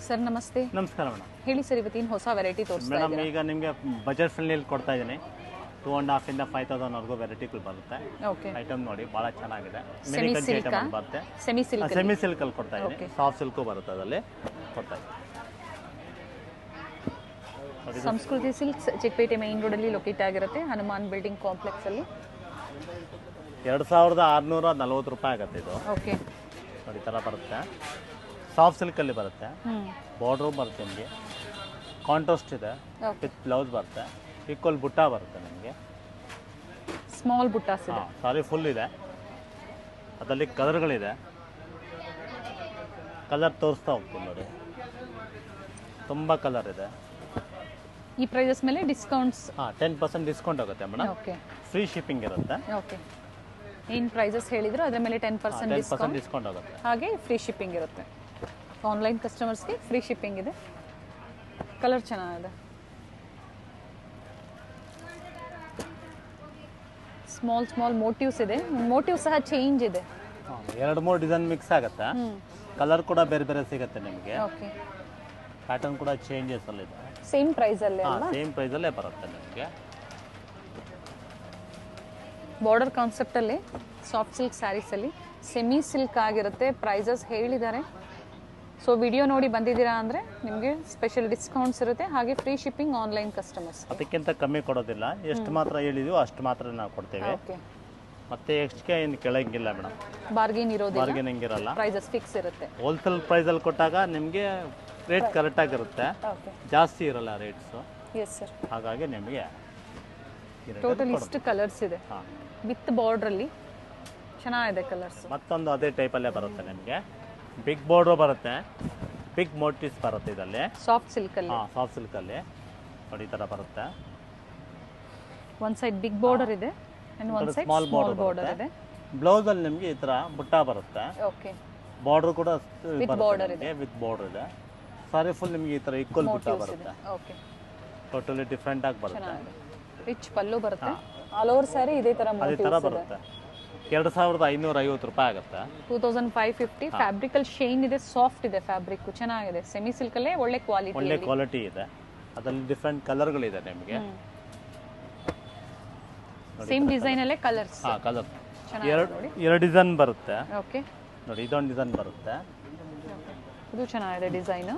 Sir ನಮಸ್ತೆ. ನಮಸ್ಕಾರ madam. ಹೇಳಿ ಸರ್, ಇವತ್ತಿನ ಹೊಸ ವೆರೈಟಿ ತೋರಿಸ್ತಾ ಮೇಡಮ್ ಈಗ ನಿಮಗೆ ಬಜೆಟ್ ಫ್ರೆಂಡ್ಲಿ ಕೊಡ್ತಾ ಇದ್ದೀನಿ. 2.5 ಇಂದ 5,000 ವರೆಗೂ ವೆರೈಟಿಗಳು ಬರುತ್ತೆ. ಓಕೆ. ಐಟಮ್ ನೋಡಿ ಭಾಳ ಚೆನ್ನಾಗಿದೆ. ಸೆಮಿ ಮಿನಿ ಸಿಲ್ಕ್ ಐಟಮ್ ಬರುತ್ತೆ. ಸೆಮಿ ಸಿಲ್ಕ್ ಸೆಮಿ ಸಿಲ್ಕಲ್ಲಿ ಕೊಡ್ತಾ ಇದ್ದೀನಿ. ಸಾಫ್ಟ್ ಸಿಲ್ಕು ಬರುತ್ತೆ, ಅದರಲ್ಲಿ ಕೊಡ್ತಾ ಇದ್ದೀನಿ. ಸಂಸ್ಕೃತಿ ಸಿಲ್ಕ್ಸ್ ಚಿಕ್ಕಪೇಟೆ ಮೈನ್ ರೋಡಲ್ಲಿ ಲೊಕೇಟ್ ಆಗಿರುತ್ತೆ, ಹನುಮಾನ್ ಬಿಲ್ಡಿಂಗ್ ಕಾಂಪ್ಲೆಕ್ಸ್ ಅಲ್ಲಿ. 2,640 ರೂಪಾಯಿ ಆಗುತ್ತೆ ಇದು. ಓಕೆ. ನೋಡಿ ಈ ಥರ ಬರುತ್ತೆ. ಸಾಫ್ಟ್ ಸಿಲ್ಕಲ್ಲಿ ಬರುತ್ತೆ. ಬಾರ್ಡ್ರು ಬರುತ್ತೆ ನಿಮಗೆ. ಕಾಂಟ್ರಾಸ್ಟ್ ಇದೆ. ವಿತ್ ಬ್ಲೌಸ್ ಬರುತ್ತೆ. ಈಕ್ವಲ್ ಬುಟ್ಟ ಬರುತ್ತೆ ನಿಮಗೆ. ಸ್ಮಾಲ್ ಬುಟ್ಟಾಸ್ ಇದೆ. ಸಾರಿ ಫುಲ್ ಇದೆ. ಅದರಲ್ಲಿ ಕಲರ್ಗಳಿದೆ. ಕಲರ್ ತೋರಿಸ್ತಾ ಹೋಗ್ತೀನಿ ನೋಡಿ. ತುಂಬ ಕಲರ್ ಇದೆ. ಈ ಪ್ರೈಸಸ್ ಮೇಲೆ ಡಿಸ್ಕೌಂಟ್ಸ್ 10% ಡಿಸ್ಕೌಂಟ್ ಆಗುತ್ತೆ ಮೇಡಮ್. ಓಕೆ. ಫ್ರೀ ಶಿಪ್ಪಿಂಗ್ ಇರುತ್ತೆ. ಓಕೆ. ಏನು ಪ್ರೈಸಸ್ ಹೇಳಿದ್ರು ಅದರ ಮೇಲೆ 10% ಡಿಸ್ಕೌಂಟ್ ಆಗುತ್ತೆ. ಹಾಗೆ ಫ್ರೀ ಶಿಪ್ಪಿಂಗ್ ಇರುತ್ತೆ. ಆನ್ಲೈನ್ ಕಸ್ಟಮರ್ಸ್ಗೆ ಫ್ರೀ ಶಿಪ್ಪಿಂಗ್ ಇದೆ. ಕಲರ್ ಚೆನ್ನಾಗಿದೆ. ಸ್ಮಾಲ್ ಮೋಟಿವ್ಸ್ ಇದೆ. ಮೋಟಿವ್ ಸಹ ಚೇಂಜ್ ಇದೆ. 2-3 ಡಿಸೈನ್ ಮಿಕ್ಸ್ ಆಗುತ್ತೆ. ಕಲರ್ ಕೂಡ ಬೇರೆ ಬೇರೆ ಸಿಗುತ್ತೆ ನಿಮಗೆ. ಓಕೆ. ಪ್ಯಾಟರ್ನ್ ಕೂಡ ಚೇಂಜಸ್ ಅಲ್ಲಿ ಇದೆ. ಸೇಮ್ ಪ್ರೈಸ್ ಅಲ್ಲೇ ಅಲ್ವಾ? ಸೇಮ್ ಪ್ರೈಸ್ ಅಲ್ಲೇ ಬರುತ್ತೆ ನಿಮಗೆ. ಬಾರ್ಡರ್ ಕಾನ್ಸೆಪ್ಟ್ ಅಲ್ಲಿ ಸಾಫ್ಟ್ ಸಿಲ್ಕ್ ಸ್ಯಾರೀಸ್ ಅಲ್ಲಿ ಸೆಮಿ ಸಿಲ್ಕ್ ಆಗಿರುತ್ತೆ. ಪ್ರೈಸಸ್ ಹೇಳಿದ್ದಾರೆ. ಸೊ ವಿಡಿಯೋ ನೋಡಿ ಬಂದಿದ್ದೀರಾ ಅಂದರೆ ನಿಮಗೆ ಸ್ಪೆಷಲ್ ಡಿಸ್ಕೌಂಟ್ಸ್ ಇರುತ್ತೆ, ಹಾಗೆ ಫ್ರೀ ಶಿಪ್ಪಿಂಗ್ ಆನ್ಲೈನ್ ಕಸ್ಟಮರ್ಸ್. ಅದಕ್ಕಿಂತ ಕಮ್ಮಿ ಕೊಡೋದಿಲ್ಲ. ಎಷ್ಟು ಮಾತ್ರ ಹೇಳಿದೀವೋ ಅಷ್ಟು ಮಾತ್ರ ನಾವು ಕೊಡ್ತೇವೆ. ಓಕೆ. ಮತ್ತೆ ಎಕ್ಸ್ಟ್ರಾ ಏನು ಕೆಳಗಿಲ್ಲ ಮೇಡಮ್. ಬಾರ್ಗೇನ್ ಇರೋದಿಲ್ಲ, ಬಾರ್ಗೇನಿಂಗ್ ಇರಲ್ಲ. ಪ್ರೈಸಸ್ ಫಿಕ್ಸ್ ಇರುತ್ತೆ. ಹೋಲ್ಸೇಲ್ ಪ್ರೈಸಲ್ಲಿ ಕೊಟ್ಟಾಗ ನಿಮಗೆ ರೇಟ್ ಕರೆಕ್ಟಾಗಿರುತ್ತೆ, ಓಕೆ. ಜಾಸ್ತಿ ಇರಲ್ಲ ರೇಟ್ಸು. Yes sir. ಹಾಗಾಗಿ ನಿಮಗೆ ಟೋಟಲ್ ಇಷ್ಟು ಕಲರ್ಸ್ ಇದೆ. ವಿತ್ ಬಾರ್ಡ್ರಲ್ಲಿ ಚೆನ್ನಾಗಿದೆ ಕಲರ್ಸ್. ಮತ್ತೊಂದು ಅದೇ ಟೈಪಲ್ಲೇ ಬರುತ್ತೆ ನಿಮಗೆ. ಬಿಗ್ ಬಾರ್ಡ್ರು ಬರುತ್ತೆ, ಬಿಗ್ ಮೋಟಿವ್ಸ್ ಬರುತ್ತೆ ಇದರಲ್ಲಿ. ಸಾಫ್ಟ್ ಸಿಲ್ಕಲ್ಲಿ. ಸಾಫ್ಟ್ ಸಿಲ್ಕಲ್ಲಿ ನೋಡಿ ಈ ಥರ ಬರುತ್ತೆ. ಒನ್ ಸೈಡ್ ಬಿಗ್ ಬಾರ್ಡರ್ ಇದೆ and one side small border ಇದೆ. ಬ್ಲೌಸ್ ಅಲ್ಲಿ ನಿಮಗೆ ಈ ಥರ ಬುಟ್ಟ ಬರುತ್ತೆ. ಓಕೆ. ಬಾರ್ಡರ್ ಕೂಡ ವಿತ್ ಬಾರ್ಡರ್ ಇದೆ. ವಿತ್ ಬಾರ್ಡರ್ ಇದೆ. ಸಾರಿ ಫುಲ್ ನಿಮಗೆ ಈ ಥರ ಈಕ್ವಲ್ ಬುಟ್ಟ ಬರುತ್ತೆ. ಓಕೆ. ಟೋಟಲಿ ಡಿಫ್ರೆಂಟ್ ಆಗಿ ಬರುತ್ತೆ. ರಿಚ್ ಪಲ್ಲು ಬರುತ್ತೆ. ಆಲ್ ಓವರ್ ಸ್ಯಾರಿ ಇದೇ ತರ ಮೋಟಿವ್ಸ್ ಬರುತ್ತೆ. 2,550 ರೂಪಾಯಿ ಆಗುತ್ತೆ. 2,550. ಫ್ಯಾಬ್ರಿಕ್ ಅಲ್ಲಿ ಶೈನ್ ಇದೆ, ಸಾಫ್ಟ್ ಇದೆ ಫ್ಯಾಬ್ರಿಕ್, ಚೆನ್ನಾಗಿದೆ. ಸೆಮಿ ಸಿಲ್ಕ್ ಅಲ್ಲೇ ಒಳ್ಳೆ ಕ್ವಾಲಿಟಿ ಇದೆ. ಅದರಲ್ಲಿ ಡಿಫ್ರೆಂಟ್ ಕಲರ್ಗಳಿದೆ ನಿಮಗೆ. ಸೇಮ್ ಡಿಸೈನ್ ಅಲ್ಲೇ ಕಲರ್ಸ್. ಕಲರ್ ಎರಡು ಡಿಸೈನ್ ಬರುತ್ತೆ. ಓಕೆ. ನೋಡಿ ಇದೊಂದು ಡಿಸೈನ್ ಬರುತ್ತೆ. ಇದು ಚೆನ್ನಾಗಿದೆ ಡಿಸೈನ್.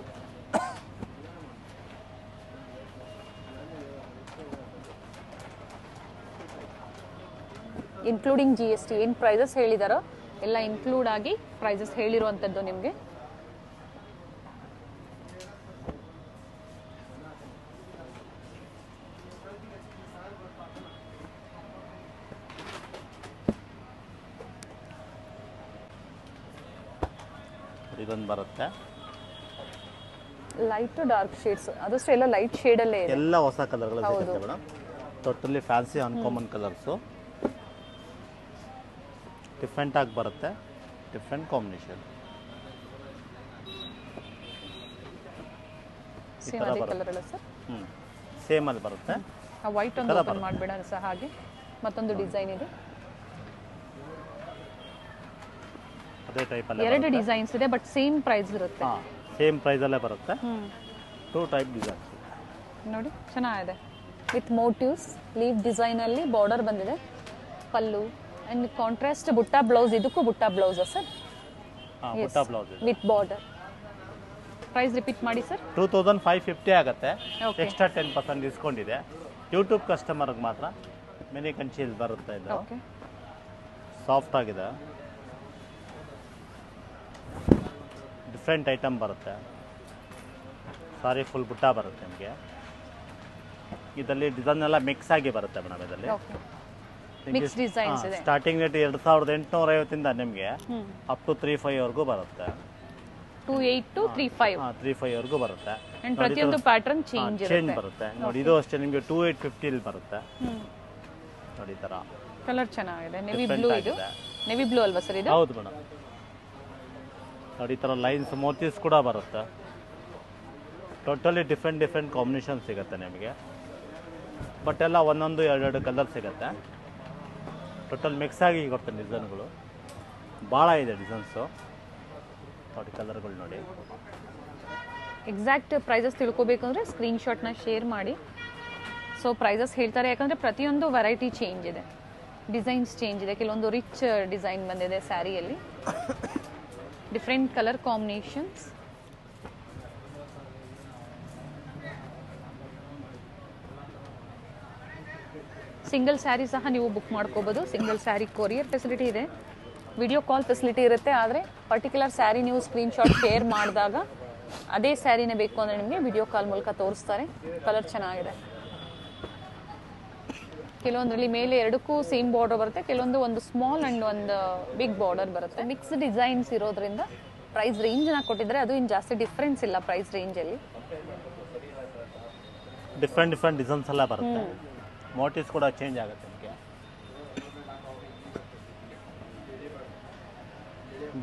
ಇನ್ಕ್ಲೂಡಿಂಗ್ GST ಏನು ಪ್ರೈಸಸ್ ಹೇಳಿದಾರೋ ಎಲ್ಲ ಇನ್ಕ್ಲೂಡ್ ಆಗಿ ಪ್ರೈಸಸ್ ಹೇಳಿರುವಂಥದ್ದು ನಿಮಗೆ. ಇದೊಂದು ಬರುತ್ತೆ. ಲೈಟ್ ಟು ಡಾರ್ಕ್ ಶೇಡ್ಸ್, ಅದಷ್ಟು ಎಲ್ಲ ಲೈಟ್ ಶೇಡಲ್ಲೇ ಇದೆ. ಎಲ್ಲ ಹೊಸ ಕಲರ್ಗಳು ಸಿಗುತ್ತೆ madam. Totally fancy uncommon colours. Different ಆಗಿ ಬರುತ್ತೆ, ಡಿಫ್ರೆಂಟ್ ಕಾಂಬಿನೇಷನ್. ಸೇಮ್ ಅದೇ ಕಲರ್ ಅಲ್ಲ ಸರ್? ಸೇಮ್ ಅಲ್ಲಿ ಬರುತ್ತೆ. ಆ ವೈಟ್ ಒಂದು ಓಪನ್ ಮಾಡಬೇಡ ಸಹ. ಹಾಗೆ ಮತ್ತೊಂದು ಡಿಸೈನ್ ಇದೆ. ಅದೇ ಟೈಪ್ ಅಲ್ಲಿ ಎರಡು ಡಿಸೈನ್ಸ್ ಇದೆ, ಬಟ್ ಸೇಮ್ ಪ್ರೈಸ್ ಇರುತ್ತೆ. ಸೇಮ್ ಪ್ರೈಸ್ ಅಲ್ಲೇ ಬರುತ್ತೆ. 2 ಟೈಪ್ ಡಿಸೈನ್ಸ್ ನೋಡಿ, ಚೆನ್ನಾಗಿದೆ. ವಿತ್ ಮೋಟಿವ್ಸ್ ಲೀವ್ ಡಿಸೈನ್ ಅಲ್ಲಿ ಬಾರ್ಡರ್ ಬಂದಿದೆ. Pallu and contrast butta blouse. ಇದಕ್ಕೂ butta blouse sir? Butta blouse with border. Price repeat ಮಾಡಿ ಸರ್. 2,550 ಆಗುತ್ತೆ. ಎಕ್ಸ್ಟ್ರಾ 10% ಡಿಸ್ಕೌಂಟ್ ಇದೆ. ಯೂಟ್ಯೂಬ್ ಕಸ್ಟಮರ್ಗೆ ಮಾತ್ರ. ಮಿನಿ ಕಂಚೀಸ್ ಬರುತ್ತೆ. ಇದು ಓಕೆ. ಸಾಫ್ಟ್ ಆಗಿದೆ. ಡಿಫ್ರೆಂಟ್ ಐಟಮ್ ಬರುತ್ತೆ. ಸಾರಿ ಫುಲ್ ಬುಟ್ಟ ಬರುತ್ತೆ ನಿಮಗೆ. ಇದರಲ್ಲಿ ಡಿಸೈನ್ ಎಲ್ಲ ಮಿಕ್ಸ್ ಆಗಿ ಬರುತ್ತೆ ಮೇಡಮ್. ಇದರಲ್ಲಿ ಮಿಕ್ಸ್ ಡಿಸೈನ್ಸ್ ಇದೆ. ಸ್ಟಾರ್ಟಿಂಗ್ ರೇಟ್ 2,850 ಇಂದ ನಿಮಗೆ ಅಪ್ ಟು 3,500 ವರೆಗೂ ಬರುತ್ತೆ. 2,800 to 3,500. 3,500 ವರೆಗೂ ಬರುತ್ತೆ. ಅಂಡ್ ಪ್ರತಿಯೊಂದು ಪ್ಯಾಟರ್ನ್ ಚೇಂಜ್ ಬರುತ್ತೆ. ನೋಡಿ ಇದು ಅಷ್ಟೇ ನಿಮಗೆ 2,850 ಇಲ್ಲಿ ಬರುತ್ತೆ. ನೋಡಿ ಈ ತರ ಕಲರ್ ಚೆನ್ನಾಗಿದೆ. Navy blue. ಇದು ನೆವಿ ಬ್ಲೂ ಅಲ್ವಾ ಸರ್ ಇದು? ಹೌದು ಮೇಡಮ್. ನೋಡಿ ಈ ಥರ ಲೈನ್ಸ್ ಮೋತಿವ್ಸ್ ಕೂಡ ಬರುತ್ತೆ. ಟೋಟಲಿ ಡಿಫ್ರೆಂಟ್ ಕಾಂಬಿನೇಷನ್ ಸಿಗುತ್ತೆ ನಿಮಗೆ. ಬಟ್ ಎಲ್ಲ ಒಂದೊಂದು 2 ಕಲರ್ ಸಿಗುತ್ತೆ. ಟೋಟಲ್ ಮಿಕ್ಸ್ ಆಗಿ ಕೊಡ್ತಾರೆ ಡಿಸೈನ್ಗಳು. ಭಾಳ ಇದೆ ಡಿಸೈನ್ಸು. ನೋಡಿ ಕಲರ್ಗಳು ನೋಡಿ. ಎಕ್ಸಾಕ್ಟ್ ಪ್ರೈಸಸ್ ತಿಳ್ಕೊಬೇಕಂದ್ರೆ ಸ್ಕ್ರೀನ್ಶಾಟ್ನ ಶೇರ್ ಮಾಡಿ. ಸೊ ಪ್ರೈಸಸ್ ಹೇಳ್ತಾರೆ, ಯಾಕಂದರೆ ಪ್ರತಿಯೊಂದು ವೆರೈಟಿ ಚೇಂಜ್ ಇದೆ, ಡಿಸೈನ್ಸ್ ಚೇಂಜ್ ಇದೆ. ಕೆಲವೊಂದು ರಿಚ್ ಡಿಸೈನ್ ಬಂದಿದೆ ಸ್ಯಾರಿಯಲ್ಲಿ, different colour combinations. Single sari ಸಹ ನೀವು ಬುಕ್ ಮಾಡ್ಕೋಬೋದು. ಸಿಂಗಲ್ ಸ್ಯಾರಿ ಕೊರಿಯರ್ ಫೆಸಿಲಿಟಿ ಇದೆ, ವಿಡಿಯೋ ಕಾಲ್ ಫೆಸಿಲಿಟಿ ಇರುತ್ತೆ. ಆದರೆ ಪರ್ಟಿಕ್ಯುಲರ್ ಸ್ಯಾರಿ ನೀವು ಸ್ಕ್ರೀನ್ಶಾಟ್ ಶೇರ್ ಮಾಡಿದಾಗ ಅದೇ ಸ್ಯಾರಿನೇ ಬೇಕು ಅಂದರೆ ನಿಮಗೆ ವಿಡಿಯೋ ಕಾಲ್ ಮೂಲಕ ತೋರಿಸ್ತಾರೆ. ಕಲರ್ ಚೆನ್ನಾಗಿದೆ. ಕೆಲವೊಂದರಲ್ಲಿ ಮೇಲೆ ಎರಡಕ್ಕೂ ಸೇಮ್ ಬಾರ್ಡರ್ ಬರುತ್ತೆ, ಕೆಲವೊಂದು ಒಂದು ಸ್ಮಾಲ್ ಆ್ಯಂಡ್ ಒಂದು ಬಿಗ್ ಬಾರ್ಡರ್ ಬರುತ್ತೆ. ಮಿಕ್ಸ್ಡ್ ಡಿಸೈನ್ಸ್ ಇರೋದ್ರಿಂದ ಪ್ರೈಸ್ ರೇಂಜ್ನ ಕೊಟ್ಟಿದ್ದಾರೆ, ಅದು ಇನ್ನು ಜಾಸ್ತಿ ಡಿಫ್ರೆನ್ಸ್ ಇಲ್ಲ ಪ್ರೈಸ್ ರೇಂಜಲ್ಲಿ. ಡಿಫ್ರೆಂಟ್ ಡಿಸೈನ್ಸ್ ಎಲ್ಲ ಬರುತ್ತೆ, ಮೋಟಿವ್ಸ್ ಕೂಡ ಚೇಂಜ್ ಆಗುತ್ತೆ ನಿಮಗೆ.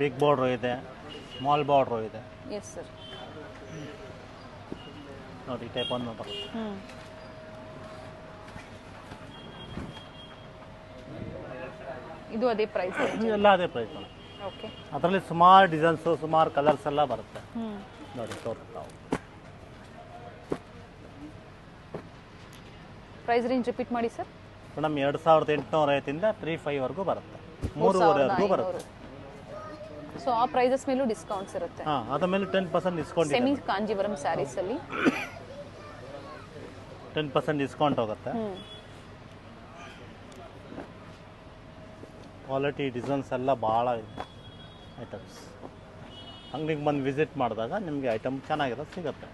ಬಿಗ್ ಬಾರ್ಡ್ರು ಇದೆ, ಸ್ಮಾಲ್ ಬಾರ್ಡ್ರು ಇದೆ. Yes sir. ನೋಡಿ ಟೈಪ್ ಒಂದು ಬರುತ್ತೆ. ಇದು ಅದೇ ಪ್ರೈಸ್? ಎಲ್ಲ ಅದೇ ಪ್ರೈಸ್. ಓಕೆ. ಅದರಲ್ಲಿ ಸುಮಾರು ಡಿಸೈನ್ಸು, ಸುಮಾರು ಕಲರ್ಸ್ ಎಲ್ಲ ಬರುತ್ತೆ. ನೋಡಿ ತೋರಿಸ್ತಾವೆ. ಪ್ರೈಸ್ ರೇಂಜ್ ರಿಪೀಟ್ ಮಾಡಿ ಸರ್. ಮೇಡಮ್ 2850 35ವರೆಗೂ ಬರುತ್ತೆ, 3500ವರೆಗೂ ಬರುತ್ತೆ. ಸೊ ಆ ಪ್ರೈಸಸ್ ಮೇಲೂ ಡಿಸ್ಕೌಂಟ್ಸ್ ಇರುತ್ತೆ. ಹಾಂ, ಅದ್ರ ಮೇಲೆ 10% ಡಿಸ್ಕೌಂಟ್. ಸೆಮಿ ಕಾಂಜೀವರಂ ಸ್ಯಾರೀಸ್ ಅಲ್ಲಿ 10% ಡಿಸ್ಕೌಂಟ್ ಹೋಗುತ್ತೆ. ಕ್ವಾಲಿಟಿ ಡಿಸೈನ್ಸ್ ಎಲ್ಲ ಭಾಳ ಇದೆ ಐಟಮ್ಸ್. ಅಂಗಡಿಗೆ ಬಂದು ವಿಸಿಟ್ ಮಾಡಿದಾಗ ನಿಮಗೆ ಐಟಮ್ ಚೆನ್ನಾಗಿರೋದು ಸಿಗುತ್ತೆ.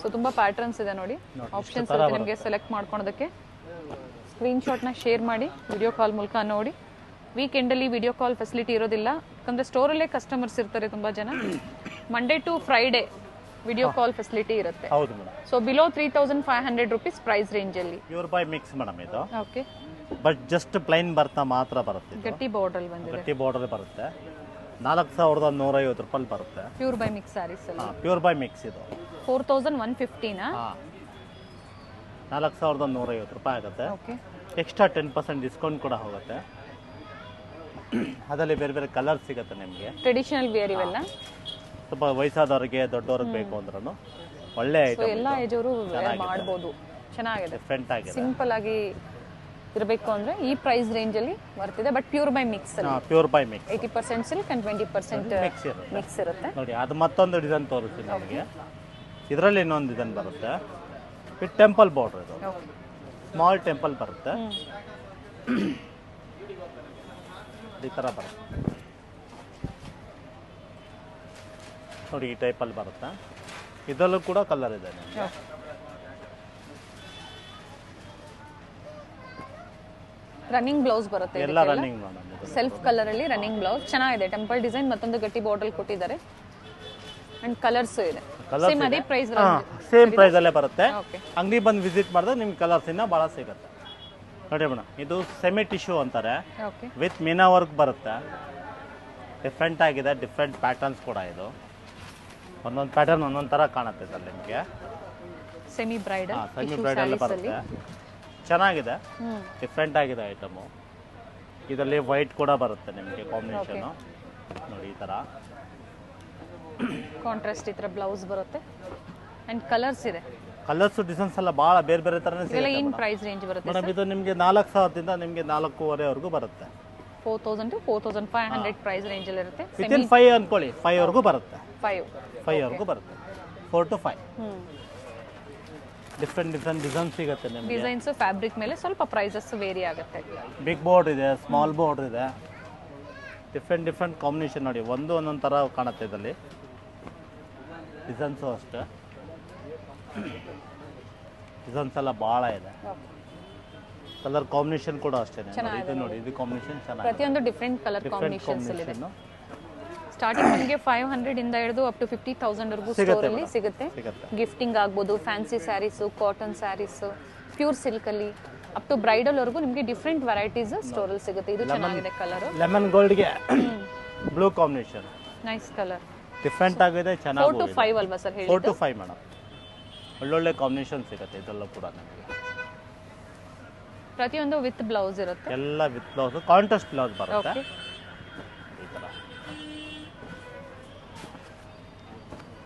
ಸೊ ತುಂಬ ಪ್ಯಾಟರ್ನ್ಸ್ ಇದೆ ನೋಡಿ, ಆಪ್ಷನ್ಸ್ ಇರುತ್ತೆ ನಿಮಗೆ ಸೆಲೆಕ್ಟ್ ಮಾಡ್ಕೊಳೋದಕ್ಕೆ. ಸ್ಕ್ರೀನ್ಶಾಟ್ನ ಶೇರ್ ಮಾಡಿ, ವಿಡಿಯೋ ಕಾಲ್ ಮೂಲಕ ನೋಡಿ. ವೀಕೆಂಡಲ್ಲಿ ವಿಡಿಯೋ ಕಾಲ್ ಫೆಸಿಲಿಟಿ ಇರೋದಿಲ್ಲ, ಯಾಕಂದರೆ ಸ್ಟೋರಲ್ಲೇ ಕಸ್ಟಮರ್ಸ್ ಇರ್ತಾರೆ ತುಂಬ ಜನ. Monday to Friday video call facility ಇರುತ್ತೆ. ಹೌದು madam. So below 3500 rupees price ರೇಂಜಲ್ಲಿ. ಪ್ಯೂರ್ ಬೈ ಮಿಕ್ಸ್ ಮೇಡಮ್ ಇದು. ಓಕೆ. ಬಟ್ ಜಸ್ಟ್ ಪ್ಲೈನ್ ಬರ್ತಾ ಮಾತ್ರ ಬರುತ್ತೆ. ಗಟ್ಟಿ ಬಾರ್ಡರ್ ಬಂದಿದೆ, ಗಟ್ಟಿ ಬಾರ್ಡರ್ ಬರುತ್ತೆ. 4150 ರೂಪಾಯಿ ಬರುತ್ತೆ. ಪ್ಯೂರ್ ಬೈ ಮಿಕ್ಸ್ ಸ್ಯಾರೀಸ್ ಅಲ್ಲಿ. ಪ್ಯೂರ್ ಬೈ ಮಿಕ್ಸ್ ಇದು 4150 4150 ರೂಪಾಯಿ ಆಗುತ್ತೆ. ಓಕೆ. ಎಕ್ಸ್ಟ್ರಾ 10% ಡಿಸ್ಕೌಂಟ್ ಕೂಡ ಹೋಗುತ್ತೆ. ಅದರಲ್ಲಿ ಬೇರೆ ಬೇರೆ ಕಲರ್ ಸಿಗುತ್ತೆ ನಿಮಗೆ. ಟ್ರೆಡಿಷನಲ್ ವೇರ್ ಇವೆಲ್ಲ. ಸ್ವಲ್ಪ ವಯಸ್ಸಾದವ್ರಿಗೆ, ದೊಡ್ಡವ್ರಿಗೆ ಬೇಕು ಅಂದ್ರೂ ಒಳ್ಳೆ ಐಟಮ್. ಎಲ್ಲ ಏಜ್ ಅವರು ಮಾಡ್ಬೋದು. ಚೆನ್ನಾಗಿದೆ, ಡಿಫ್ರೆಂಟ್ ಆಗಿದೆ. ಸಿಂಪಲ್ ಆಗಿ ಇರಬೇಕು ಅಂದ್ರೆ ಈ ಪ್ರೈಸ್ ರೇಂಜ್ ಅಲ್ಲಿ ಬರ್ತಿದೆ. ಬಟ್ ಪ್ಯೂರ್ ಬೈ ಮಿಕ್ಸ್ ಅಲ್ಲಿ. Pure by mix 80% silk and 20% mix ಇರುತ್ತೆ. ನೋಡಿ ಅದು ಮತ್ತೊಂದು ಡಿಸೈನ್ ತೋರಿಸ್ತೀನಿ ನಮಗೆ. ಇದರಲ್ಲಿ ಇನ್ನೊಂದು ಡಿಸೈನ್ ಬರುತ್ತೆ, ವಿತ್ ಟೆಂಪಲ್ ಬಾರ್ಡರ್. ಇದು ಸ್ಮಾಲ್ ಟೆಂಪಲ್ ಬರುತ್ತೆ, ಈ ಥರ ಬರುತ್ತೆ ನೋಡಿ. ಈ ಟೈಪಲ್ಲಿ ಬರುತ್ತೆ. ಇದರಲ್ಲೂ ಕೂಡ ಕಲರ್ ಇದೆ ನಿಮಗೆ. ರನ್ನಿಂಗ್ ಬ್ಲೌಸ್ ಬರುತ್ತೆ, ಎಲ್ಲ ರನ್ನಿಂಗ್ ಸೆಲ್ಫ್ ಕಲರ್ ಅಲ್ಲಿ ರನ್ನಿಂಗ್ ಬ್ಲೌಸ್ ಚೆನ್ನಾಗಿದೆ. ಟೆಂಪಲ್ ಡಿಸೈನ್, ಮತ್ತೊಂದು ಗಟ್ಟಿ ಬಾರ್ಡರ್ ಕೊಟ್ಟಿದ್ದಾರೆ ಅಂಡ್ ಕಲರ್ಸ್ ಇದೆ. ಸೇಮ್ ಅದೇ ಪ್ರೈಸ್, ಸೇಮ್ ಪ್ರೈಸ್ ಅಲ್ಲೇ ಬರುತ್ತೆ. ಓಕೆ. ಅಂಗಡಿ ಬಂದು ವಿಸಿಟ್ ಮಾಡಿದ್ರೆ ನಿಮ್ಗೆ ಕಲರ್ಸ್ ಇನ್ನ ಭಾಳ ಸಿಗುತ್ತೆ ನೋಡಿ ಮೇಡಮ್. ಇದು ಸೆಮಿ ಟಿಶ್ಯೂ ಅಂತಾರೆ, ಓಕೆ. ವಿತ್ ಮೀನಾ ವರ್ಕ್ ಬರುತ್ತೆ. ಡಿಫ್ರೆಂಟ್ ಆಗಿದೆ, ಡಿಫ್ರೆಂಟ್ ಪ್ಯಾಟರ್ನ್ಸ್ ಕೂಡ. ಇದು ಒಂದೊಂದು ಪ್ಯಾಟರ್ನ್ ಒಂದೊಂದು ಥರ ಕಾಣುತ್ತೆ ಇದರಲ್ಲಿ ನಿಮಗೆ. ಸೆಮಿ ಬ್ರೈಡಲ್, ಸೆಮಿ ಬ್ರೈಡಲ್ ಬರುತ್ತೆ. ಚೆನ್ನಾಗಿದೆ, ಡಿಫ್ರೆಂಟ್ ಆಗಿದೆ ಐಟಮು. ಇದರಲ್ಲಿ ವೈಟ್ ಕೂಡ ಬರುತ್ತೆ ನಿಮಗೆ ಕಾಂಬಿನೇಷನು ನೋಡಿ. ಈ ಥರ ಕಾಂಟ್ರಾಸ್ಟ್ ಈ ಥರ ಬ್ಲೌಸ್ ಬರುತ್ತೆ ಅಂಡ್ ಕಲರ್ಸ್ ಇದೆ. ಕಲರ್ಸ್ ಡಿಸೈನ್ಸ್ ಎಲ್ಲ ಭಾಳ ಬೇರೆ ಬೇರೆ ಥರನೇ ಇದೆಲ್ಲ ಸಿಗುತ್ತೆ ಏನು ಪ್ರೈಸ್ ರೇಂಜ್ ಬರುತ್ತೆ ಮೇಡಮ್. ಇದು ನಿಮಗೆ 4000ದಿಂದ ನಿಮಗೆ 4500ವರೆಗೂ ಬರುತ್ತೆ. 4000 to 4500 ಪ್ರೈಸ್ ರೇಂಜ್ ಅಲ್ಲಿ ಇರುತ್ತೆ. ವಿತಿನ್ 5 ಅನ್ಕೊಳ್ಳಿ, 5ವರೆಗೂ ಬರುತ್ತೆ. 5 ಬರುತ್ತೆ. 4 to 5 ಡಿಫ್ರೆಂಟ್ ಡಿಸೈನ್ ಸಿಗುತ್ತೆ ನಿಮಗೆ. ಡಿಸೈನ್ಸ್ ಫ್ಯಾಬ್ರಿಕ್ ಮೇಲೆ ಸ್ವಲ್ಪ ಪ್ರೈಸಸ್ ವೇರಿ ಆಗುತ್ತೆ. ಬಿಗ್ ಬೋರ್ಡ್ ಇದೆ, ಸ್ಮಾಲ್ ಬೋರ್ಡ್ ಇದೆ, ಡಿಫ್ರೆಂಟ್ ಕಾಂಬಿನೇಷನ್ ನೋಡಿ. ಒಂದೊಂದು ಥರ ಕಾಣುತ್ತೆ ಇದರಲ್ಲಿ. ಡಿಸೈನ್ಸು ಅಷ್ಟೇ, ಡಿಸೈನ್ಸ್ ಎಲ್ಲ ಭಾಳ ಇದೆ. ಕಲರ್ ಕಾಂಬಿನೇಷನ್ ಕೂಡ ಅಷ್ಟೇ ನೋಡಿ. ಇದು ನೋಡಿ, ಇದು ಕಾಂಬಿನೇಷನ್ ಚೆನ್ನಾಗಿದೆ. ಪ್ರತಿಯೊಂದು ಡಿಫ್ರೆಂಟ್ ಕಲರ್ ಕಾಂಬಿನೇಷನ್ಸ್ ಇದೆ. ಸ್ಟಾರ್ಟಿಂಗ್ ನಿಮಗೆ 500 ಇಂದ ಹಿಡಿದು ಅಪ್ ಟು 50,000 ವರೆಗೂ ಸ್ಟೋರ್ ಅಲ್ಲಿ ಸಿಗುತ್ತೆ. ಗಿಫ್ಟಿಂಗ್ ಆಗ್ಬೋದು, fancy saris, cotton saris, pure silk ಅಲ್ಲಿ ಅಪ್ ಟು ಬ್ರೈಡಲ್ ವರೆಗೂ ನಿಮಗೆ ಡಿಫ್ರೆಂಟ್ ವೆರೈಟೀಸ್ ಸ್ಟೋರ್ ಅಲ್ಲಿ ಸಿಗುತ್ತೆ. ಇದು ಚೆನ್ನಾಗಿದೆ ಕಲರ್. ಲೆಮನ್ ಗೋಲ್ಡ್ಗೆ blue combination, nice colour, different ಆಗಿದೆ, ಚೆನ್ನಾಗಿ. 4 to 5 ಅಲ್ವಾ ಸರ್ ಹೇಳಿ? 4 to 5 ಮೇಡಮ್. ಒಳ್ಳೊಳ್ಳೆ ಕಾಂಬಿನೇಷನ್ ಸಿಗುತ್ತೆ ಇದೆಲ್ಲ ಕೂಡ ನಮಗೆ. ಪ್ರತಿಯೊಂದು ವಿತ್ ಬ್ಲೌಸ್ ಇರುತ್ತೆ. ಎಲ್ಲ ವಿತ್ ಬ್ಲೌಸ್, ಕಾಂಟ್ರಾಸ್ಟ್ ಬ್ಲೌಸ್ ಬರುತ್ತೆ. ಓಕೆ. ಈ ತರ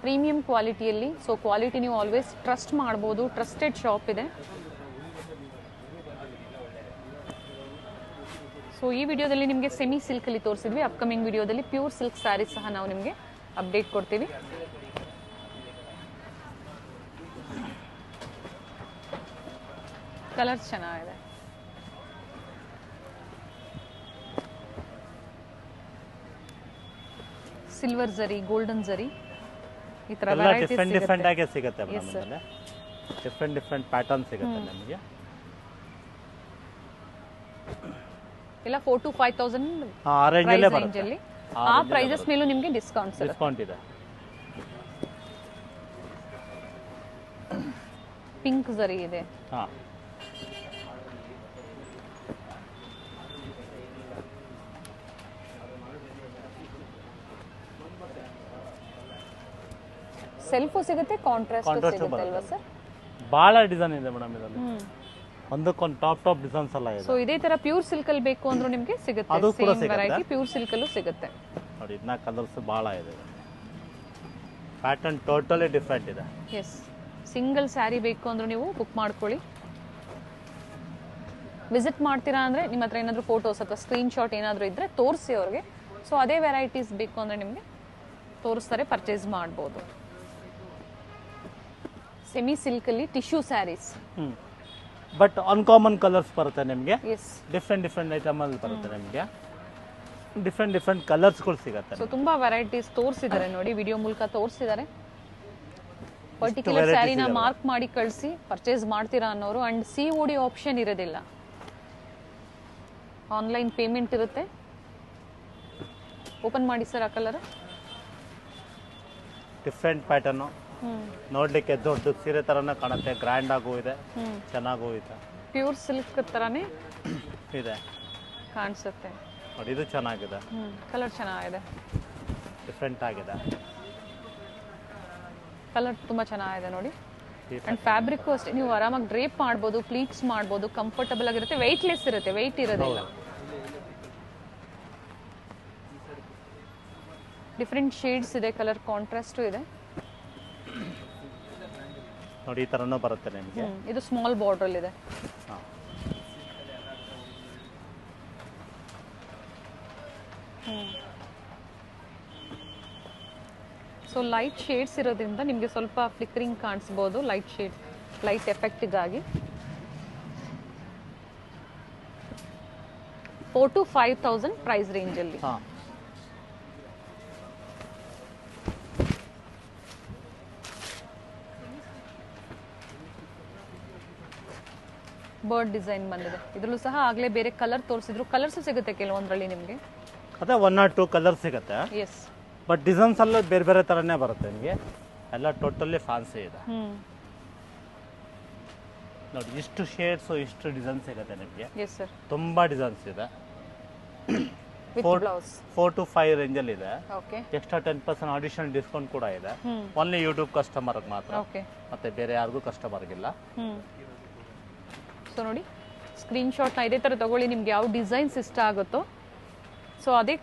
ಪ್ರೀಮಿಯಂ ಕ್ವಾಲಿಟಿಯಲ್ಲಿ. ಸೊ ಕ್ವಾಲಿಟಿ ನೀವು ಆಲ್ವೇಸ್ ಟ್ರಸ್ಟ್ ಮಾಡ್ಬೋದು. ಟ್ರಸ್ಟೆಡ್ ಶಾಪ್ ಇದೆ. ಸೊ ಈ ವಿಡಿಯೋದಲ್ಲಿ ನಿಮಗೆ ಸೆಮಿ ಸಿಲ್ಕಲ್ಲಿ ತೋರಿಸಿದ್ವಿ. ಅಪ್ಕಮಿಂಗ್ ವಿಡಿಯೋದಲ್ಲಿ ಪ್ಯೂರ್ ಸಿಲ್ಕ್ ಸ್ಯಾರೀಸ್ ಸಹ ನಾವು ನಿಮಗೆ ಅಪ್ಡೇಟ್ ಕೊಡ್ತೀವಿ. ಕಲರ್ಸ್ ಚೆನ್ನಾಗಿದೆ. ಸಿಲ್ವರ್ ಜರಿ, ಗೋಲ್ಡನ್ ಜರಿ, ಈ ತರ ಎಲ್ಲ ವೆರೈಟೀಸ್ ಡಿಫ್ರೆಂಟ್ ಡಿಫ್ರೆಂಟ್ ಸಿಗುತ್ತೆ. ಆಗಿ ಸಿಗುತ್ತೆ ಮೇಡಮ್. ಆಮೇಲೆ ಡಿಫ್ರೆಂಟ್ ಡಿಫ್ರೆಂಟ್ ಪ್ಯಾಟರ್ನ್ ಸಿಗುತ್ತೆ ನಮಗೆ. ಎಲ್ಲ 4,000 to 5,000 ಆ ರೇಂಜ್ ಪ್ರೈಸ್ ಅಲ್ಲೇ ರೇಂಜ್ ಬರುತ್ತೆ. ಅಲ್ಲಿ. ಆ ಪ್ರೈಸಸ್ ಮೇಲೂ ನಿಮಗೆ ಡಿಸ್ಕೌಂಟ್ಸ್ ಇರುತ್ತೆ. ಡಿಸ್ಕೌಂಟ್ ಇದೆ. ಪಿಂಕ್ ಜರಿ ಇದೆ. ಹಾ, ಸೆಲ್ಫು ಸಿಗುತ್ತೆ, ಕಾಂಟ್ರಾಸ್ಟ್ ಕಾಂಟ್ರಾಸ್ಟ್ ಸಿಗುತ್ತೆ ಅಲ್ವಾ ಬರುತ್ತೆ. ಸರ್? ಬಹಳ ಡಿಸೈನ್ ಇದೆ ಮೇಡಮ್ ಇದರಲ್ಲಿ. ಒಂದಕ್ಕೊಂದು ಟಾಪ್ ಡಿಸೈನ್ಸ್ ಎಲ್ಲ ಇದೆ. ಸೊ ಇದೇ ತರ ಪ್ಯೂರ್ ಸಿಲ್ಕ್ ಅಲ್ಲಿ ಬೇಕು ಅಂದ್ರೂ ನಿಮಗೆ ಸಿಗುತ್ತೆ. ಅದು ಕೂಡ ಸೇಮ್ ಸಿಗುತ್ತೆ. ವೆರೈಟಿ ಪ್ಯೂರ್ ಸಿಲ್ಕ್ ಅಲ್ಲೂ ಸಿಗುತ್ತೆ. ನೋಡಿ, ಇದನ್ನ ಕಲರ್ಸ್ ಬಹಳ ಇದೆ. ಪ್ಯಾಟರ್ನ್ ಟೋಟಲಿ ಡಿಫ್ರೆಂಟ್ ಇದೆ. ಎಸ್, ಸಿಂಗಲ್ ಸ್ಯಾರಿ ಬೇಕು ಅಂದ್ರೂ ನೀವು ಬುಕ್ ಮಾಡ್ಕೊಳ್ಳಿ. ವಿಸಿಟ್ ಮಾಡ್ತೀರಾ ಅಂದ್ರೆ ನಿಮ್ಮ ಹತ್ರ ಏನಾದರೂ ಫೋಟೋಸ್ ಅಥವಾ ಸ್ಕ್ರೀನ್ ಶಾಟ್ ಏನಾದರೂ ಇದ್ರೆ ತೋರಿಸಿ ಅವ್ರಿಗೆ. ಸೊ ಅದೇ ವೆರೈಟೀಸ್ ಬೇಕು ಅಂದ್ರೆ ನಿಮಗೆ ತೋರಿಸ್ತಾರೆ, ಪರ್ಚೇಸ್ ಮಾಡ್ಬೋದು. ಸೆಮಿ ಸಿಲ್ಕ್ ಅಲ್ಲಿ tissue sarees. But uncommon colours ಬರುತ್ತೆ ನಿಮಗೆ. ಎಸ್, ಡಿಫ್ರೆಂಟ್ ಡಿಫ್ರೆಂಟ್ ಐಟಮ್ ಅಲ್ಲಿ ಬರುತ್ತೆ ನಿಮಗೆ. ಡಿಫ್ರೆಂಟ್ ಡಿಫ್ರೆಂಟ್ ಕಲರ್ಸ್ಗಳು ಸಿಗುತ್ತೆ. ಸೊ ತುಂಬಾ ವೆರೈಟೀಸ್ ತೋರಿಸಿದ್ದಾರೆ ನೋಡಿ, ವಿಡಿಯೋ ಮೂಲಕ ತೋರಿಸಿದ್ದಾರೆ. ಪರ್ಟಿಕ್ಯುಲರ್ varieties ಸ್ಯಾರಿನ ಇದಾವೆ. ಮಾರ್ಕ್ ಮಾಡಿ ಕಳಿಸಿ ಪರ್ಚೇಸ್ ಮಾಡ್ತೀರಾ ಅನ್ನೋರು. ಅಂಡ್ COD ಆಪ್ಷನ್ ಇರೋದಿಲ್ಲ, ಆನ್ಲೈನ್ ಪೇಮೆಂಟ್ ಇರುತ್ತೆ. ಓಪನ್ ಮಾಡಿ ಸರ್ ಆ ಕಲರ್. ಡಿಫ್ರೆಂಟ್ ಪ್ಯಾಟರ್ನ್ ನೋಡ್ಲಿಕ್ಕೆ ದೊಡ್ಡ ಸೀರೆ ತರನೇ ಕಾಣುತ್ತೆ. ಗ್ರ್ಯಾಂಡ್ ಆಗೂ ಇದೆ, ಚೆನ್ನಾಗೂ ಇದೆ. ಪ್ಯೂರ್ ಸಿಲ್ಕ್ ತರಾನೇ ಇದೆ ಕಾಣಿಸುತ್ತೆ. ನೋಡಿ, ಇದು ಚೆನ್ನಾಗಿದೆ. ಕಲರ್ ಚೆನ್ನಾಗಿದೆ, ಡಿಫ್ರೆಂಟ್ ಆಗಿದೆ. ಕಲರ್ ತುಂಬಾ ಚೆನ್ನಾಗಿದೆ ನೋಡಿ. ಅಂಡ್ ಫ್ಯಾಬ್ರಿಕ್ ಅಷ್ಟೇ, ನೀವು ಆರಾಮಾಗಿ ಡ್ರೇಪ್ ಮಾಡ್ಬೋದು, ಪ್ಲೀಟ್ಸ್ ಮಾಡ್ಬೋದು, ಕಂಫರ್ಟಬಲ್ ಆಗಿರುತ್ತೆ. ವೆಯ್ಟ್ಲೆಸ್ ಇರುತ್ತೆ, ವೆಯ್ಟ್ ಇರೋದಿಲ್ಲ. ಡಿಫ್ರೆಂಟ್ ಶೇಡ್ಸ್ ಇದೆ, ಕಲರ್ ಕಾಂಟ್ರಾಸ್ಟು ಇದೆ. ನೋಡಿ, ಈ ತರನೂ ಬರುತ್ತೆ ನಿಮಗೆ. ಇದು ಸ್ಮಾಲ್ ಬಾರ್ಡರ್ ಇದೆ. ಸೊ ಲೈಟ್ ಶೇಡ್ಸ್ ಇರೋದ್ರಿಂದ ನಿಮಗೆ ಸ್ವಲ್ಪ ಫ್ಲಿಕರಿಂಗ್ ಕಾಣಿಸ್ಬೋದು. ಲೈಟ್ ಶೇಡ್, ಲೈಟ್ ಎಫೆಕ್ಟ್ಗಾಗಿ 4,000 to 5,000 ಪ್ರೈಸ್ ರೇಂಜ್ ಅಲ್ಲಿ. ಬರ್ಡ್ ಡಿಸೈನ್ ಬಂದಿದೆ. ಇದರಲ್ಲೂ ಸಹ ಆಗ್ಲೇ ಬೇರೆ ಕಲರ್ ತೋರಿಸಿದ್ರು. ಕಲರ್ಸ್ ಸಿಗುತ್ತೆ ಕೆಲವೊಂದರಲ್ಲಿ ನಿಮಗೆ. ಅದೇ 1 or 2 ಕಲರ್ ಸಿಗುತ್ತೆ. ಎಸ್, ಬಟ್ ಡಿಸೈನ್ಸ್ ಎಲ್ಲ ಬೇರೆ ಬೇರೆ ತರನೇ ಬರುತ್ತೆ ನಿಮಗೆ. ಎಲ್ಲ ಟೋಟಲಿ ಫ್ಯಾನ್ಸಿ ಇದೆ. ನೋಡಿ, ಇಷ್ಟು ಶೇಡ್ಸ್, ಇಷ್ಟು ಡಿಸೈನ್ ಸಿಗುತ್ತೆ ನಿಮಗೆ. Yes sir. ತುಂಬಾ ಡಿಸೈನ್ಸ್ ಇದೆ. ವಿತ್ ಬ್ಲೌಸ್ 4 to 5 ರೇಂಜ್ ಅಲ್ಲಿ ಇದೆ. ಓಕೆ. ಎಕ್ಸ್ಟ್ರಾ 10% ಅಡಿಷನಲ್ ಡಿಸ್ಕೌಂಟ್ ಕೂಡ ಇದೆ. ಓನ್ಲಿ ಯೂಟ್ಯೂಬ್ ಕಸ್ಟಮರ್ ಮಾತ್ರ, ಓಕೆ. ಮತ್ತೆ ಬೇರೆ ಯಾರಿಗೂ ಕಸ್ಟಮರ್ಗಿಲ್ಲ. ಸೊ ನೋಡಿ, ಸ್ಕ್ರೀನ್ ಶಾಟ್ನ ಇದೇ ಥರ ತಗೊಳ್ಳಿ. ನಿಮ್ಗೆ ಯಾವ ಡಿಸೈನ್ಸ್ ಇಷ್ಟ ಆಗುತ್ತೋ ಸೊ ಅದೇ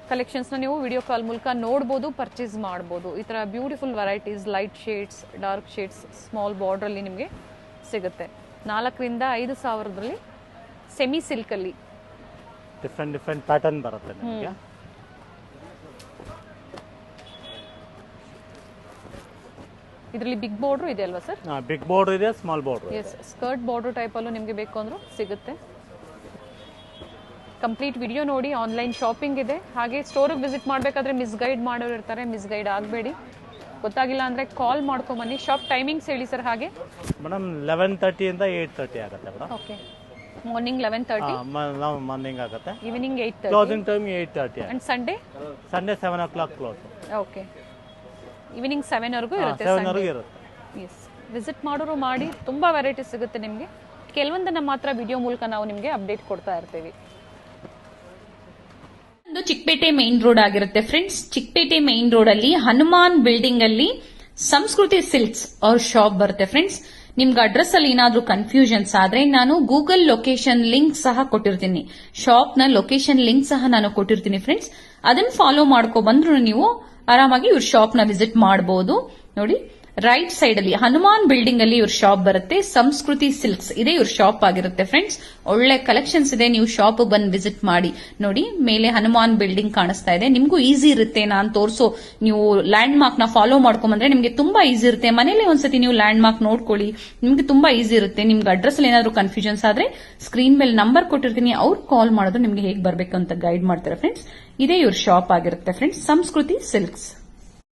ಕಲೆಕ್ಷನ್ಸ್ನ ನೀವು ವಿಡಿಯೋ ಕಾಲ್ ಮೂಲಕ ನೋಡ್ಬೋದು, ಪರ್ಚೇಸ್ ಮಾಡ್ಬೋದು. ಈ ಥರ beautiful varieties, light shades, dark shades, small ಬಾರ್ಡ್ರಲ್ಲಿ ನಿಮಗೆ ಸಿಗುತ್ತೆ. 4,000 ರಿಂದ 5,000 ಸೆಮಿ ಸಿಲ್ಕಲ್ಲಿ ಡಿಫ್ರೆಂಟ್ ಡಿಫ್ರೆಂಟ್ ಪ್ಯಾಟರ್ನ್ ಬರುತ್ತೆ ನಿಮಗೆ. ಇದರಲ್ಲಿ ಬಿಗ್ ಬಾರ್ಡರ್ ಇದೆ ಅಲ್ವಾ ಸರ್? ಬಿಗ್ ಬಾರ್ಡರ್ ಇದೆ, ಸ್ಮಾಲ್ ಬಾರ್ಡರ್ ಇದೆ. ಎಸ್, ಸ್ಕರ್ಟ್ ಬಾರ್ಡರ್ ಟೈಪಲ್ಲೂ ನಿಮಗೆ ಬೇಕು ಅಂದ್ರೂ ಸಿಗುತ್ತೆ. ಕಂಪ್ಲೀಟ್ ವಿಡಿಯೋ ನೋಡಿ. ಆನ್ಲೈನ್ ಶಾಪಿಂಗ್ ಇದೆ. ಹಾಗೆ ಸ್ಟೋರಿಗೆ ವಿಸಿಟ್ ಮಾಡಬೇಕಾದ್ರೆ ಮಿಸ್ಗೈಡ್ ಮಾಡೋರು ಇರ್ತಾರೆ, ಮಿಸ್ಗೈಡ್ ಆಗಬೇಡಿ. ಗೊತ್ತಾಗಿಲ್ಲ ಅಂದರೆ ಕಾಲ್ ಮಾಡ್ಕೊಂಬನ್ನಿ. ಶಾಪ್ ಟೈಮಿಂಗ್ಸ್ ಹೇಳಿ ಸರ್. ಹಾಗೆ ಮೇಡಮ್ 11:30 ಇಂದ 8:30 ಆಗುತ್ತೆ ಮೇಡಮ್. ಓಕೆ. ಮಾರ್ನಿಂಗ್ 11:30, ಮಾರ್ನಿಂಗ್ ಆಗುತ್ತೆ. Evening 8:30, closing time 8:30. And Sunday 7 o'clock close. Okay. Evening 7 ವರೆಗೂ ಇರುತ್ತೆ. 7 ವರೆಗೂ ಇರುತ್ತೆ. ಎಸ್, ವಿಸಿಟ್ ಮಾಡೋರು ಮಾಡಿ. ತುಂಬ ವೆರೈಟೀಸ್ ಸಿಗುತ್ತೆ ನಿಮಗೆ. ಕೆಲವೊಂದನ್ನು ಮಾತ್ರ ವಿಡಿಯೋ ಮೂಲಕ ನಾವು ನಿಮಗೆ ಅಪ್ಡೇಟ್ ಕೊಡ್ತಾ ಇರ್ತೀವಿ. ಒಂದು ಚಿಕ್ಕಪೇಟೆ ಮೇನ್ ರೋಡ್ ಆಗಿರುತ್ತೆ ಫ್ರೆಂಡ್ಸ್. ಚಿಕ್ಕಪೇಟೆ ಮೇನ್ ರೋಡ್ ಅಲ್ಲಿ ಹನುಮಾನ್ ಬಿಲ್ಡಿಂಗ್ ಅಲ್ಲಿ ಸಂಸ್ಕೃತಿ ಸಿಲ್ಕ್ಸ್ ಅವ್ರ ಶಾಪ್ ಬರುತ್ತೆ ಫ್ರೆಂಡ್ಸ್. ನಿಮ್ಗೆ ಅಡ್ರೆಸ್ ಅಲ್ಲಿ ಏನಾದ್ರೂ ಕನ್ಫ್ಯೂಷನ್ಸ್ ಆದ್ರೆ ನಾನು ಗೂಗಲ್ ಲೊಕೇಶನ್ ಲಿಂಕ್ ಸಹ ಕೊಟ್ಟಿರ್ತೀನಿ, ಶಾಪ್ ನ ಲೊಕೇಶನ್ ಲಿಂಕ್ ಸಹ ನಾನು ಕೊಟ್ಟಿರ್ತೀನಿ ಫ್ರೆಂಡ್ಸ್. ಅದನ್ನ ಫಾಲೋ ಮಾಡ್ಕೊ ಬಂದ್ರು ನೀವು ಆರಾಮಾಗಿ ಇವ್ರ ಶಾಪ್ ನ ವಿಸಿಟ್ ಮಾಡಬಹುದು. ನೋಡಿ, ರೈಟ್ ಸೈಡ್ ಅಲ್ಲಿ ಹನುಮಾನ್ ಬಿಲ್ಡಿಂಗ್ ಅಲ್ಲಿ ಇವ್ರ ಶಾಪ್ ಬರುತ್ತೆ. ಸಂಸ್ಕೃತಿ ಸಿಲ್ಕ್ಸ್ ಇದೆ ಇವ್ರ ಶಾಪ್ ಆಗಿರುತ್ತೆ ಫ್ರೆಂಡ್ಸ್. ಒಳ್ಳೆ ಕಲೆಕ್ಷನ್ಸ್ ಇದೆ, ನೀವು ಶಾಪ್ ಬಂದು ವಿಸಿಟ್ ಮಾಡಿ. ನೋಡಿ, ಮೇಲೆ ಹನುಮಾನ್ ಬಿಲ್ಡಿಂಗ್ ಕಾಣಿಸ್ತಾ ಇದೆ. ನಿಮ್ಗೂ ಈಸಿ ಇರುತ್ತೆ, ನಾನು ತೋರಿಸೋ ನೀವು ಲ್ಯಾಂಡ್ ಮಾರ್ಕ್ ನ ಫಾಲೋ ಮಾಡ್ಕೊಂಡ್ಬಂದ್ರೆ ನಿಮ್ಗೆ ತುಂಬಾ ಈಸಿ ಇರುತ್ತೆ. ಮನೇಲಿ ಒಂದ್ಸತಿ ನೀವು ಲ್ಯಾಂಡ್ ಮಾರ್ಕ್ ನೋಡ್ಕೊಳ್ಳಿ, ನಿಮ್ಗೆ ತುಂಬಾ ಈಸಿ ಇರುತ್ತೆ. ನಿಮ್ಗೆ ಅಡ್ರೆಸ್ ಅಲ್ಲಿ ಏನಾದ್ರು ಕನ್ಫ್ಯೂಷನ್ಸ್ ಆದ್ರೆ ಸ್ಕ್ರೀನ್ ಮೇಲೆ ನಂಬರ್ ಕೊಟ್ಟಿರ್ತೀನಿ, ಅವ್ರು ಕಾಲ್ ಮಾಡೋದು ನಿಮ್ಗೆ ಹೇಗೆ ಬರ್ಬೇಕು ಅಂತ ಗೈಡ್ ಮಾಡ್ತಾರೆ ಫ್ರೆಂಡ್ಸ್. ಇದೇ ಇವ್ರ ಶಾಪ್ ಆಗಿರುತ್ತೆ ಫ್ರೆಂಡ್ಸ್, ಸಂಸ್ಕೃತಿ ಸಿಲ್ಕ್ಸ್.